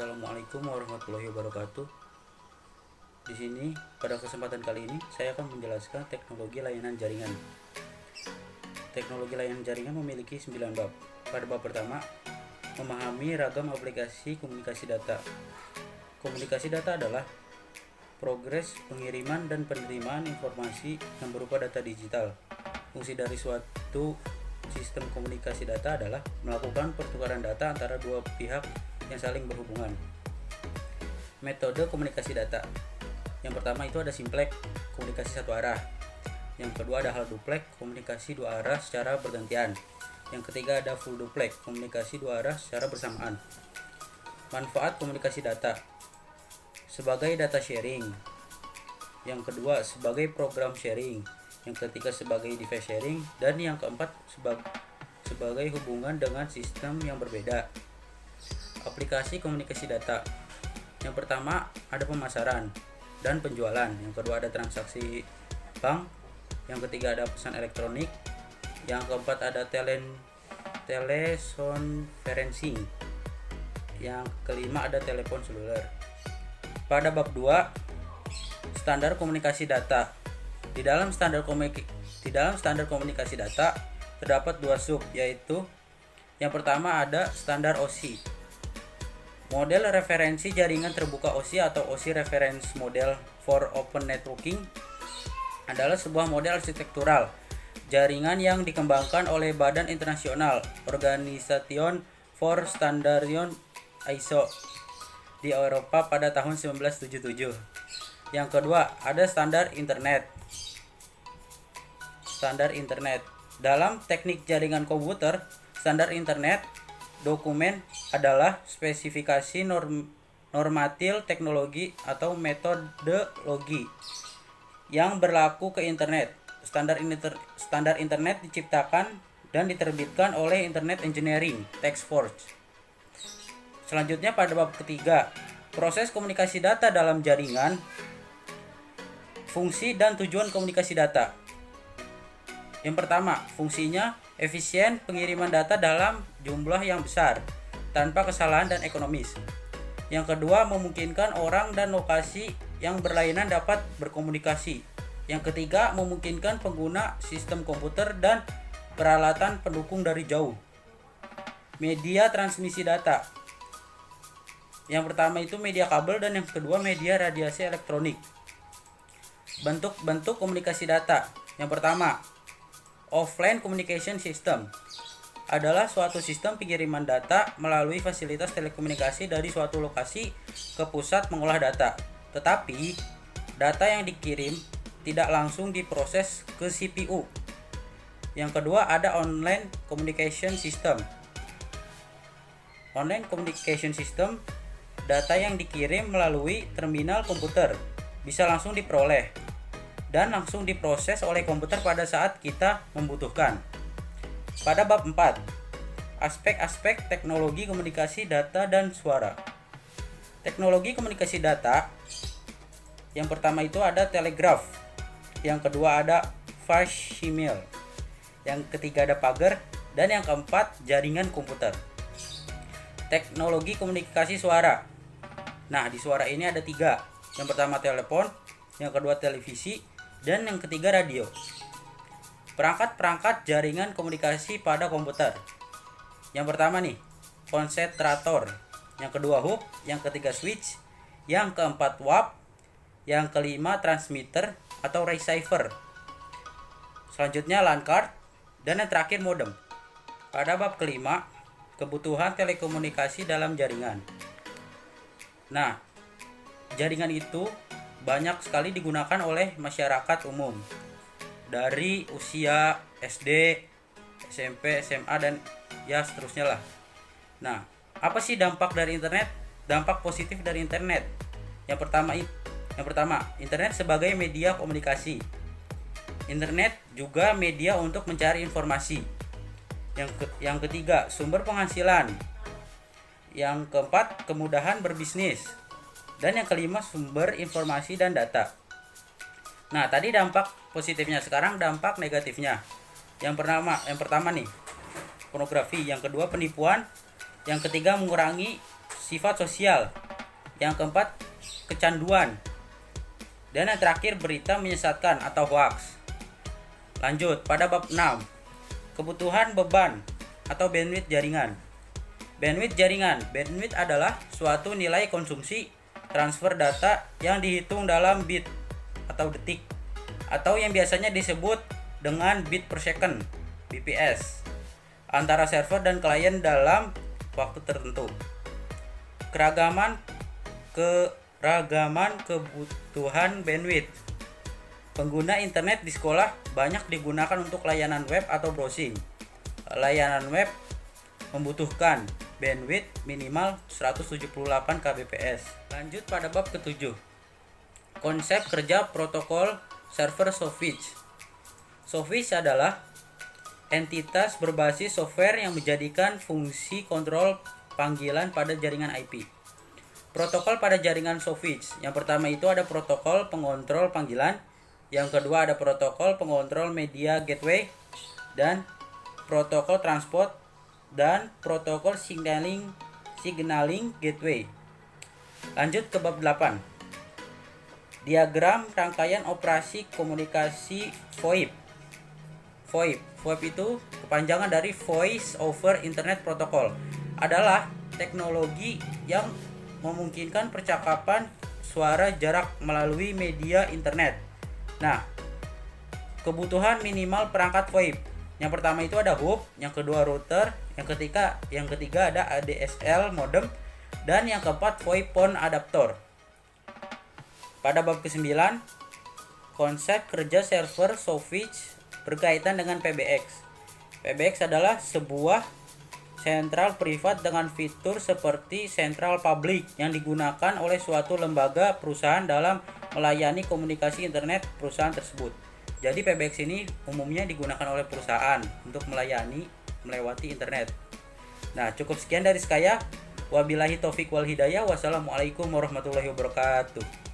Assalamualaikum warahmatullahi wabarakatuh. Di sini pada kesempatan kali ini saya akan menjelaskan teknologi layanan jaringan. Teknologi layanan jaringan memiliki 9 bab. Pada bab pertama, memahami ragam aplikasi komunikasi data. Komunikasi data adalah progres pengiriman dan penerimaan informasi yang berupa data digital. Fungsi dari suatu sistem komunikasi data adalah melakukan pertukaran data antara dua pihak yang saling berhubungan. Metode komunikasi data. Yang pertama itu ada simplex, komunikasi satu arah. Yang kedua ada hal duplex, komunikasi dua arah secara bergantian. Yang ketiga ada full duplex, komunikasi dua arah secara bersamaan. Manfaat komunikasi data. Sebagai data sharing. Yang kedua sebagai program sharing. Yang ketiga sebagai device sharing. Dan yang keempat sebagai hubungan dengan sistem yang berbeda. Aplikasi komunikasi data. Yang pertama ada pemasaran dan penjualan. Yang kedua ada transaksi bank. Yang ketiga ada pesan elektronik. Yang keempat ada teleconferencing. Yang kelima ada telepon seluler. Pada bab 2, standar komunikasi data. Di dalam standar komunikasi data terdapat dua sub, yaitu yang pertama ada standar OSI. Model referensi jaringan terbuka OSI atau OSI Reference Model for Open Networking adalah sebuah model arsitektural jaringan yang dikembangkan oleh Badan Internasional Organisation for Standardization ISO di Eropa pada tahun 1977. Yang kedua, ada standar internet. Standar internet. Dalam teknik jaringan komputer, standar internet dokumen adalah spesifikasi normatif teknologi atau metodologi yang berlaku ke internet. Standar internet diciptakan dan diterbitkan oleh Internet Engineering Task Force. Selanjutnya pada bab ketiga, proses komunikasi data dalam jaringan, fungsi dan tujuan komunikasi data. Yang pertama, fungsinya efisien pengiriman data dalam jumlah yang besar tanpa kesalahan dan ekonomis. Yang kedua, memungkinkan orang dan lokasi yang berlainan dapat berkomunikasi. Yang ketiga, memungkinkan pengguna sistem komputer dan peralatan pendukung dari jauh. Media transmisi data. Yang pertama itu media kabel dan yang kedua media radiasi elektronik. Bentuk-bentuk komunikasi data. Yang pertama, offline communication system adalah suatu sistem pengiriman data melalui fasilitas telekomunikasi dari suatu lokasi ke pusat mengolah data. Tetapi, data yang dikirim tidak langsung diproses ke CPU. Yang kedua ada online communication system. Online communication system, data yang dikirim melalui terminal komputer bisa langsung diperoleh dan langsung diproses oleh komputer pada saat kita membutuhkan. Pada bab 4, aspek-aspek teknologi komunikasi data dan suara. Teknologi komunikasi data, yang pertama itu ada telegraf, yang kedua ada facsimile, yang ketiga ada pager, dan yang keempat jaringan komputer. Teknologi komunikasi suara. Nah, di suara ini ada 3. Yang pertama telepon, yang kedua televisi, dan yang ketiga radio. Perangkat-perangkat jaringan komunikasi pada komputer. Yang pertama nih, konsentrator. Yang kedua hub, yang ketiga switch, yang keempat warp, yang kelima transmitter atau receiver. Selanjutnya LAN card, dan yang terakhir modem. Pada bab kelima, kebutuhan telekomunikasi dalam jaringan. Nah, jaringan itu banyak sekali digunakan oleh masyarakat umum dari usia SD, SMP, SMA dan ya seterusnya lah. Nah, apa sih dampak dari internet? Dampak positif dari internet. Yang pertama, internet sebagai media komunikasi. Internet juga media untuk mencari informasi. Yang ketiga, sumber penghasilan. Yang keempat, kemudahan berbisnis. Dan yang kelima, sumber informasi dan data. Nah, tadi dampak positifnya, sekarang dampak negatifnya. Yang pertama nih, pornografi. Yang kedua, penipuan. Yang ketiga, mengurangi sifat sosial. Yang keempat, kecanduan. Dan yang terakhir, berita menyesatkan atau hoax. Lanjut, pada bab 6, kebutuhan beban atau bandwidth jaringan. Bandwidth jaringan. Bandwidth adalah suatu nilai konsumsi transfer data yang dihitung dalam bit atau detik, atau yang biasanya disebut dengan bit per second, bps, antara server dan klien dalam waktu tertentu. Keragaman kebutuhan bandwidth. Pengguna internet di sekolah banyak digunakan untuk layanan web atau browsing. Layanan web membutuhkan bandwidth minimal 178 kbps. Lanjut pada bab ke-7. Konsep kerja protokol server switch. Switch adalah entitas berbasis software yang menjadikan fungsi kontrol panggilan pada jaringan IP. Protokol pada jaringan switch. Yang pertama itu ada protokol pengontrol panggilan, yang kedua ada protokol pengontrol media gateway, dan protokol transport, dan protokol signaling gateway. Lanjut ke bab 8. Diagram rangkaian operasi komunikasi VoIP. VoIP itu kepanjangan dari Voice over Internet Protocol. Adalah teknologi yang memungkinkan percakapan suara jarak melalui media internet. Nah, kebutuhan minimal perangkat VoIP. Yang pertama itu ada hub, yang kedua router, yang ketiga ada ADSL modem, dan yang keempat VoIP phone adapter. Pada bab ke-9, konsep kerja server switch berkaitan dengan PBX. PBX adalah sebuah sentral privat dengan fitur seperti sentral public yang digunakan oleh suatu lembaga perusahaan dalam melayani komunikasi internet perusahaan tersebut. Jadi PBX ini umumnya digunakan oleh perusahaan untuk melewati internet. Nah, cukup sekian dari saya. Wabillahi taufik wal hidayah. Wassalamualaikum warahmatullahi wabarakatuh.